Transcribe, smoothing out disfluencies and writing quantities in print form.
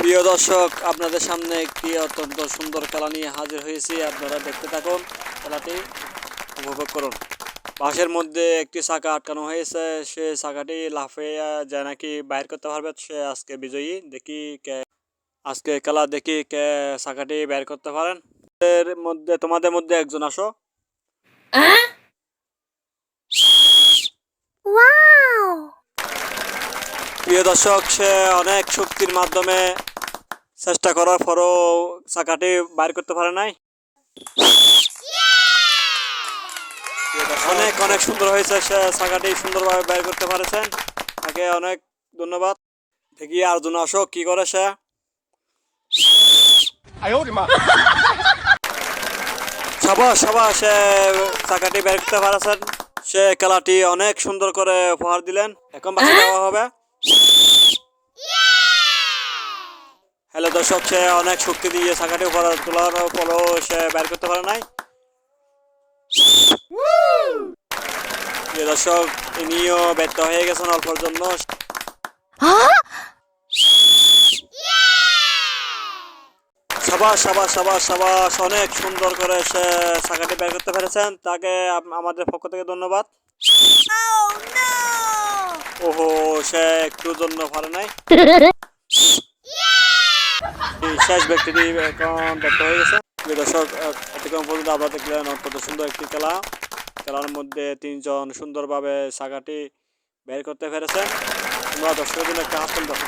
প্রিয় দর্শক, আপনাদের সামনে একটি অত্যন্ত সুন্দর খেলা নিয়ে হাজির হয়েছি। আপনারা দেখতে থাকুন, খেলাটি উপভোগ করুন। বাঁশের মধ্যে একটি চাকা আটকানো হয়েছে, সে চাকাটি লাফিয়ে যে নাকি বাইর করতে পারবে সে আজকে বিজয়ী। দেখি কে আজকে খেলা, দেখি কে চাকাটি বের করতে পারেন। তোমাদের মধ্যে একজন আসো। প্রিয় দর্শক, সে অনেক শক্তির মাধ্যমে চেষ্টা করার পরও চাকাটি বাইর করতে পারে নাই। অনেক অনেক সুন্দর হয়েছে, সে চাকাটি সুন্দরভাবে বের করতে পারেছেন, তাকে অনেক ধন্যবাদ। দেখি আরজন আসো কি করে সে। সাবাস সাবাস, সে চাকাটি বের করতে পারেছেন, সে খেলাটি অনেক সুন্দর করে উপহার দিলেন। এখন বাসা দেওয়া হবে। হ্যালো দর্শক, সে অনেক শক্তি দিয়ে চাকাটি উপরে তোলার পরেও সে বের করতে পারে নাই। দর্শক, ইনিও ব্যর্থ হয়ে গেছেন অল্পের জন্য। সাবাস সাবাস সাবাস সাবাস, অনেক সুন্দর করে সে চাকাটি বের করতে পেরেছেন, তাকে আমাদের পক্ষ থেকে ধন্যবাদ। ওহো, সে একটু জন্য পারে নাই। শেষ ব্যক্তিটি এখন ব্যর্থ হয়ে গেছে। দর্শক, এতক্ষণ পর্যন্ত আপনারা দেখলেন অত্যন্ত সুন্দর একটি খেলা। খেলার মধ্যে তিনজন সুন্দরভাবে চাকাটি বের করতে পেরেছেন। তোমরা দর্শকের জন্য একটা হাসপাতাল।